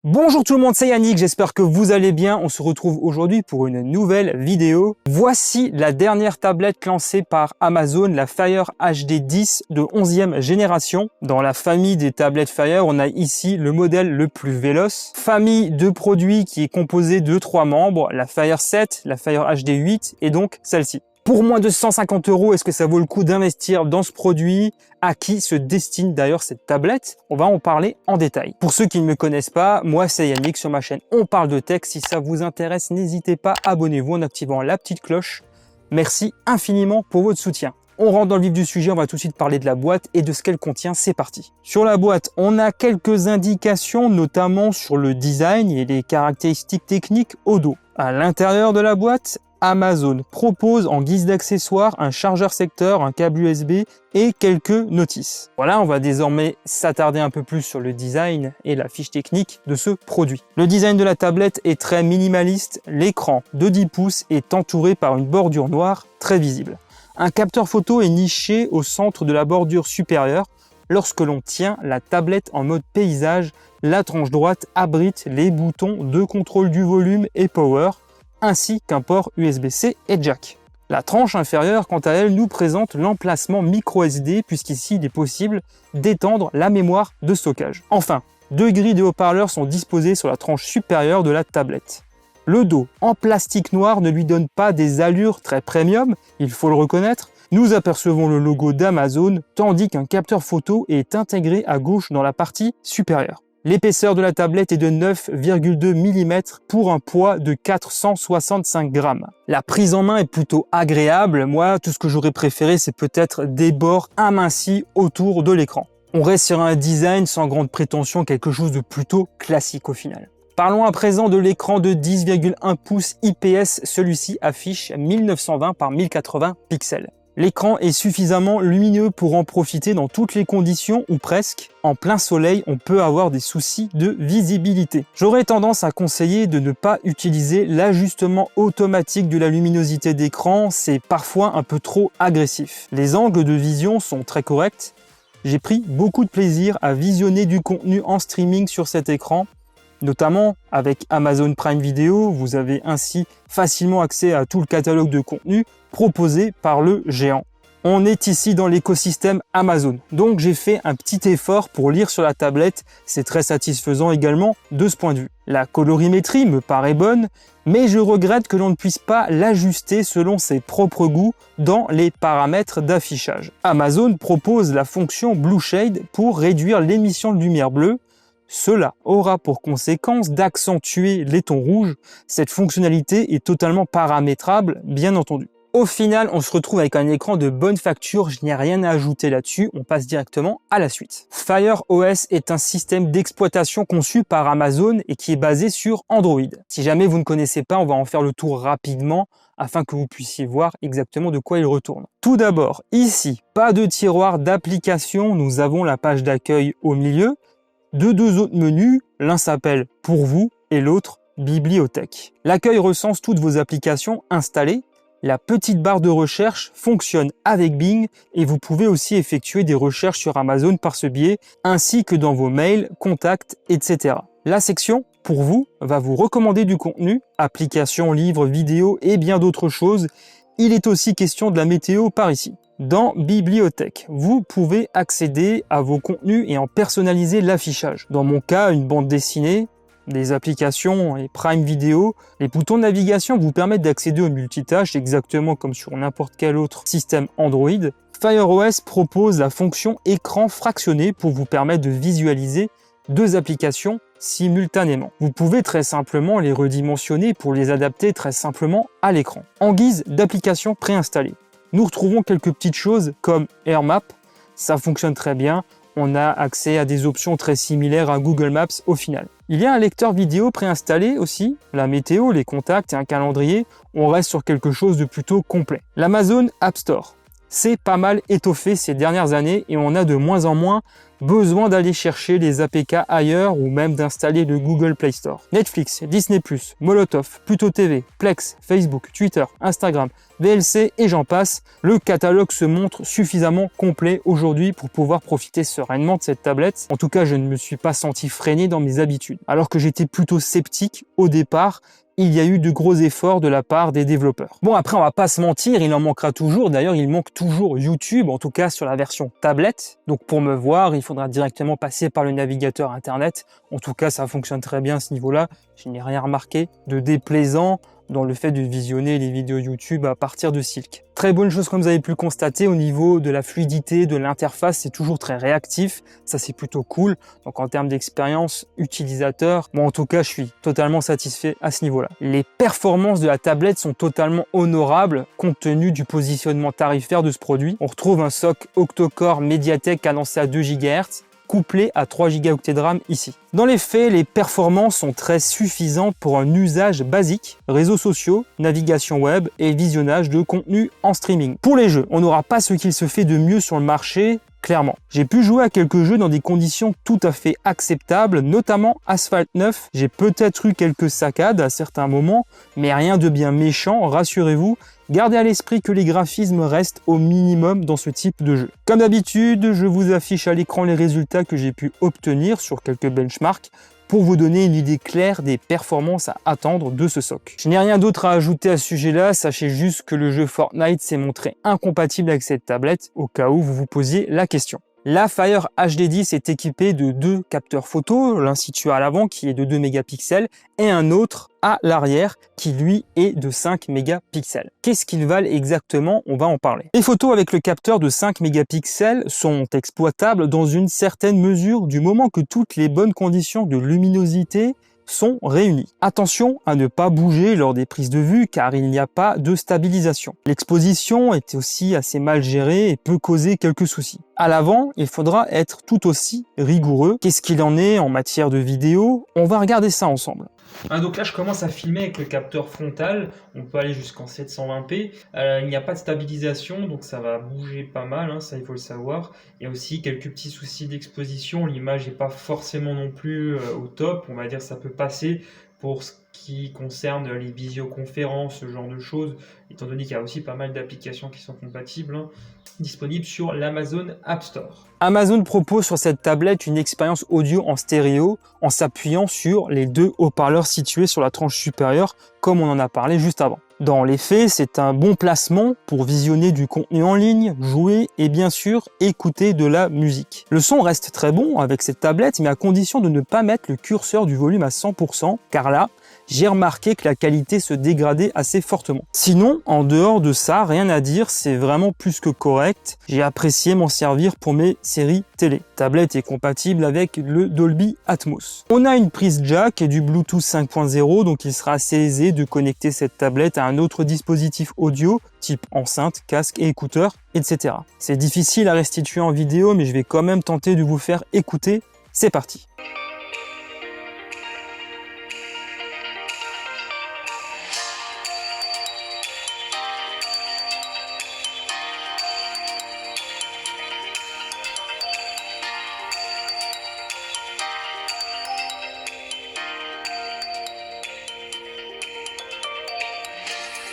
Bonjour tout le monde, c'est Yannick, j'espère que vous allez bien. On se retrouve aujourd'hui pour une nouvelle vidéo. Voici la dernière tablette lancée par Amazon, la Fire HD 10 de 11e génération. Dans la famille des tablettes Fire, on a ici le modèle le plus véloce. Famille de produits qui est composée de 3 membres, la Fire 7, la Fire HD 8 et donc celle-ci. Pour moins de 150 €, est-ce que ça vaut le coup d'investir dans ce produit? À qui se destine d'ailleurs cette tablette? On va en parler en détail. Pour ceux qui ne me connaissent pas, moi c'est Yannick, sur ma chaîne On parle de tech. Si ça vous intéresse, n'hésitez pas, abonnez-vous en activant la petite cloche. Merci infiniment pour votre soutien. On rentre dans le vif du sujet, on va tout de suite parler de la boîte et de ce qu'elle contient, c'est parti. Sur la boîte, on a quelques indications, notamment sur le design et les caractéristiques techniques au dos. À l'intérieur de la boîte, Amazon propose en guise d'accessoire un chargeur secteur, un câble USB et quelques notices. Voilà, on va désormais s'attarder un peu plus sur le design et la fiche technique de ce produit. Le design de la tablette est très minimaliste, l'écran de 10 pouces est entouré par une bordure noire très visible. Un capteur photo est niché au centre de la bordure supérieure. Lorsque l'on tient la tablette en mode paysage, la tranche droite abrite les boutons de contrôle du volume et power, ainsi qu'un port USB-C et jack. La tranche inférieure, quant à elle, nous présente l'emplacement micro SD, puisqu'ici il est possible d'étendre la mémoire de stockage. Enfin, 2 grilles de haut-parleurs sont disposées sur la tranche supérieure de la tablette. Le dos en plastique noir ne lui donne pas des allures très premium, il faut le reconnaître. Nous apercevons le logo d'Amazon, tandis qu'un capteur photo est intégré à gauche dans la partie supérieure. L'épaisseur de la tablette est de 9,2 mm pour un poids de 465 grammes. La prise en main est plutôt agréable. Moi, tout ce que j'aurais préféré, c'est peut-être des bords amincis autour de l'écran. On reste sur un design sans grande prétention, quelque chose de plutôt classique au final. Parlons à présent de l'écran de 10,1 pouces IPS. Celui-ci affiche 1920 par 1080 pixels. L'écran est suffisamment lumineux pour en profiter dans toutes les conditions ou presque. En plein soleil, on peut avoir des soucis de visibilité. J'aurais tendance à conseiller de ne pas utiliser l'ajustement automatique de la luminosité d'écran, c'est parfois un peu trop agressif. Les angles de vision sont très corrects. J'ai pris beaucoup de plaisir à visionner du contenu en streaming sur cet écran. Notamment avec Amazon Prime Video, vous avez ainsi facilement accès à tout le catalogue de contenu proposé par le géant. On est ici dans l'écosystème Amazon, donc j'ai fait un petit effort pour lire sur la tablette, c'est très satisfaisant également de ce point de vue. La colorimétrie me paraît bonne, mais je regrette que l'on ne puisse pas l'ajuster selon ses propres goûts dans les paramètres d'affichage. Amazon propose la fonction Blue Shade pour réduire l'émission de lumière bleue. Cela aura pour conséquence d'accentuer les tons rouges. Cette fonctionnalité est totalement paramétrable, bien entendu. Au final, on se retrouve avec un écran de bonne facture, je n'ai rien à ajouter là-dessus, on passe directement à la suite. Fire OS est un système d'exploitation conçu par Amazon et qui est basé sur Android. Si jamais vous ne connaissez pas, on va en faire le tour rapidement afin que vous puissiez voir exactement de quoi il retourne. Tout d'abord, ici, pas de tiroir d'application, nous avons la page d'accueil au milieu. De 2 autres menus, l'un s'appelle Pour vous et l'autre Bibliothèque. L'accueil recense toutes vos applications installées. La petite barre de recherche fonctionne avec Bing et vous pouvez aussi effectuer des recherches sur Amazon par ce biais, ainsi que dans vos mails, contacts, etc. La section Pour vous va vous recommander du contenu, applications, livres, vidéos et bien d'autres choses. Il est aussi question de la météo par ici. Dans Bibliothèque, vous pouvez accéder à vos contenus et en personnaliser l'affichage. Dans mon cas, une bande dessinée, des applications et Prime Video. Les boutons de navigation vous permettent d'accéder aux multitâches exactement comme sur n'importe quel autre système Android. Fire OS propose la fonction écran fractionné pour vous permettre de visualiser 2 applications simultanément. Vous pouvez très simplement les redimensionner pour les adapter très simplement à l'écran. En guise d'application préinstallée, nous retrouvons quelques petites choses comme AirMap, ça fonctionne très bien, on a accès à des options très similaires à Google Maps au final. Il y a un lecteur vidéo préinstallé aussi, la météo, les contacts et un calendrier, on reste sur quelque chose de plutôt complet. L'Amazon App Store. C'est pas mal étoffé ces dernières années et on a de moins en moins besoin d'aller chercher les APK ailleurs ou même d'installer le Google Play Store. Netflix, Disney+, Molotov, Pluto TV, Plex, Facebook, Twitter, Instagram, VLC et j'en passe, le catalogue se montre suffisamment complet aujourd'hui pour pouvoir profiter sereinement de cette tablette. En tout cas, je ne me suis pas senti freiné dans mes habitudes. Alors que j'étais plutôt sceptique au départ, il y a eu de gros efforts de la part des développeurs. Bon, après, on va pas se mentir, il en manquera toujours. D'ailleurs, il manque toujours YouTube, en tout cas sur la version tablette. Donc, pour me voir, il faudra directement passer par le navigateur Internet. En tout cas, ça fonctionne très bien à ce niveau-là. Je n'ai rien remarqué de déplaisant dans le fait de visionner les vidéos YouTube à partir de Silk. Très bonne chose comme vous avez pu le constater au niveau de la fluidité, de l'interface, c'est toujours très réactif, ça c'est plutôt cool. Donc en termes d'expérience utilisateur, moi en tout cas je suis totalement satisfait à ce niveau-là. Les performances de la tablette sont totalement honorables compte tenu du positionnement tarifaire de ce produit. On retrouve un SoC octa-core Mediatek cadencé à 2 GHz, couplé à 3 Go de RAM ici. Dans les faits, les performances sont très suffisantes pour un usage basique, réseaux sociaux, navigation web et visionnage de contenu en streaming. Pour les jeux, on n'aura pas ce qu'il se fait de mieux sur le marché, clairement. J'ai pu jouer à quelques jeux dans des conditions tout à fait acceptables, notamment Asphalt 9. J'ai peut-être eu quelques saccades à certains moments, mais rien de bien méchant, rassurez-vous. Gardez à l'esprit que les graphismes restent au minimum dans ce type de jeu. Comme d'habitude, je vous affiche à l'écran les résultats que j'ai pu obtenir sur quelques benchmarks pour vous donner une idée claire des performances à attendre de ce SoC. Je n'ai rien d'autre à ajouter à ce sujet-là, sachez juste que le jeu Fortnite s'est montré incompatible avec cette tablette au cas où vous vous posiez la question. La Fire HD10 est équipée de 2 capteurs photo, l'un situé à l'avant qui est de 2 mégapixels et un autre à l'arrière qui lui est de 5 mégapixels. Qu'est-ce qu'ils valent exactement? On va en parler. Les photos avec le capteur de 5 mégapixels sont exploitables dans une certaine mesure du moment que toutes les bonnes conditions de luminosité sont réunis. Attention à ne pas bouger lors des prises de vue car il n'y a pas de stabilisation. L'exposition est aussi assez mal gérée et peut causer quelques soucis. À l'avant, il faudra être tout aussi rigoureux. Qu'est-ce qu'il en est en matière de vidéo? On va regarder ça ensemble. Donc là, je commence à filmer avec le capteur frontal. On peut aller jusqu'en 720p. Il n'y a pas de stabilisation, donc ça va bouger pas mal, hein, ça il faut le savoir. Il y a aussi quelques petits soucis d'exposition. L'image n'est pas forcément non plus au top. On va dire ça peut passer pour ce qui concerne les visioconférences, ce genre de choses, étant donné qu'il y a aussi pas mal d'applications qui sont compatibles, hein, disponibles sur l'Amazon App Store. Amazon propose sur cette tablette une expérience audio en stéréo en s'appuyant sur les 2 haut-parleurs situés sur la tranche supérieure, comme on en a parlé juste avant. Dans les faits, c'est un bon placement pour visionner du contenu en ligne, jouer et bien sûr écouter de la musique. Le son reste très bon avec cette tablette, mais à condition de ne pas mettre le curseur du volume à 100%, car là, j'ai remarqué que la qualité se dégradait assez fortement. Sinon, en dehors de ça, rien à dire, c'est vraiment plus que correct. J'ai apprécié m'en servir pour mes séries télé. La tablette est compatible avec le Dolby Atmos. On a une prise jack et du Bluetooth 5.0, donc il sera assez aisé de connecter cette tablette à un autre dispositif audio, type enceinte, casque et écouteurs, etc. C'est difficile à restituer en vidéo, mais je vais quand même tenter de vous faire écouter. C'est parti!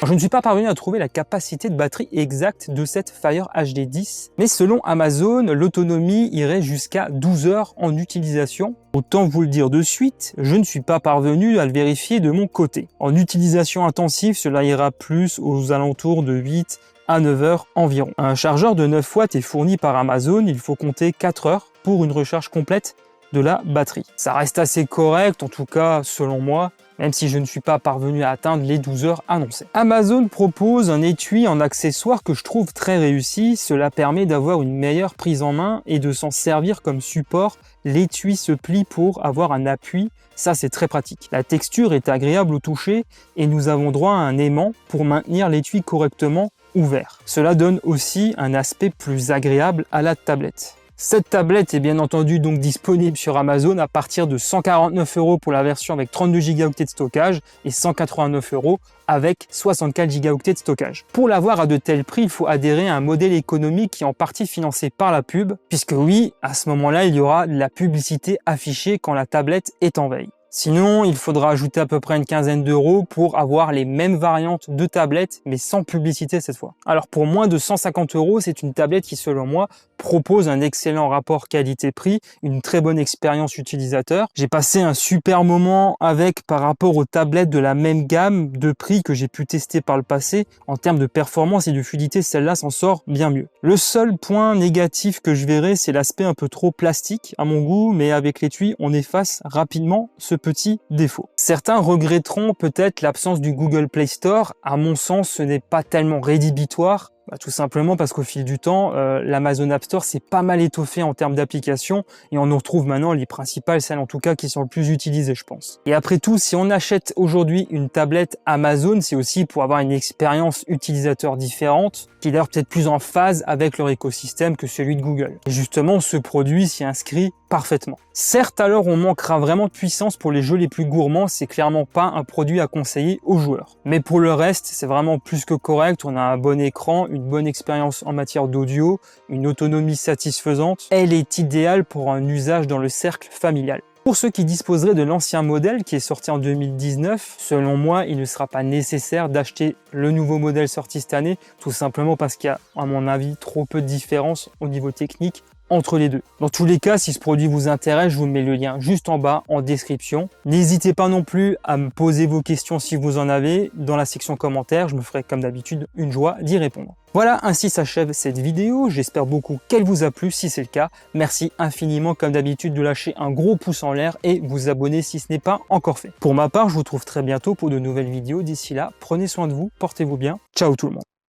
Je ne suis pas parvenu à trouver la capacité de batterie exacte de cette Fire HD10, mais selon Amazon, l'autonomie irait jusqu'à 12 heures en utilisation. Autant vous le dire de suite, je ne suis pas parvenu à le vérifier de mon côté. En utilisation intensive, cela ira plus aux alentours de 8 à 9 heures environ. Un chargeur de 9 watts est fourni par Amazon, il faut compter 4 heures pour une recharge complète de la batterie. Ça reste assez correct, en tout cas selon moi, même si je ne suis pas parvenu à atteindre les 12 heures annoncées. Amazon propose un étui en accessoire que je trouve très réussi. Cela permet d'avoir une meilleure prise en main et de s'en servir comme support. L'étui se plie pour avoir un appui. Ça, c'est très pratique. La texture est agréable au toucher et nous avons droit à un aimant pour maintenir l'étui correctement ouvert. Cela donne aussi un aspect plus agréable à la tablette. Cette tablette est bien entendu donc disponible sur Amazon à partir de 149 € pour la version avec 32 Go de stockage et 189 € avec 64 Go de stockage. Pour l'avoir à de tels prix, il faut adhérer à un modèle économique qui est en partie financé par la pub, puisque oui, à ce moment-là, il y aura de la publicité affichée quand la tablette est en veille. Sinon, il faudra ajouter à peu près une quinzaine d'euros pour avoir les mêmes variantes de tablettes, mais sans publicité cette fois. Alors pour moins de 150 €, c'est une tablette qui, selon moi, propose un excellent rapport qualité-prix, une très bonne expérience utilisateur. J'ai passé un super moment avec par rapport aux tablettes de la même gamme de prix que j'ai pu tester par le passé. En termes de performance et de fluidité, celle-là s'en sort bien mieux. Le seul point négatif que je verrai, c'est l'aspect un peu trop plastique à mon goût, mais avec l'étui, on efface rapidement ce petit défaut. Certains regretteront peut-être l'absence du Google Play Store. À mon sens, ce n'est pas tellement rédhibitoire. Tout simplement parce qu'au fil du temps, l'Amazon App Store s'est pas mal étoffé en termes d'applications et on en retrouve maintenant les principales, celles en tout cas qui sont le plus utilisées, je pense. Et après tout, si on achète aujourd'hui une tablette Amazon, c'est aussi pour avoir une expérience utilisateur différente, qui est d'ailleurs peut-être plus en phase avec leur écosystème que celui de Google. Et justement, ce produit s'y inscrit parfaitement. Certes, alors on manquera vraiment de puissance pour les jeux les plus gourmands, c'est clairement pas un produit à conseiller aux joueurs. Mais pour le reste, c'est vraiment plus que correct, on a un bon écran, une bonne expérience en matière d'audio, une autonomie satisfaisante. Elle est idéale pour un usage dans le cercle familial. Pour ceux qui disposeraient de l'ancien modèle qui est sorti en 2019, selon moi, il ne sera pas nécessaire d'acheter le nouveau modèle sorti cette année, tout simplement parce qu'il y a, à mon avis, trop peu de différence au niveau technique entre les deux. Dans tous les cas, si ce produit vous intéresse, je vous mets le lien juste en bas en description. N'hésitez pas non plus à me poser vos questions si vous en avez dans la section commentaires. Je me ferai comme d'habitude une joie d'y répondre. Voilà, ainsi s'achève cette vidéo. J'espère beaucoup qu'elle vous a plu. Si c'est le cas, merci infiniment comme d'habitude de lâcher un gros pouce en l'air et vous abonner si ce n'est pas encore fait. Pour ma part, je vous retrouve très bientôt pour de nouvelles vidéos. D'ici là, prenez soin de vous, portez-vous bien. Ciao tout le monde.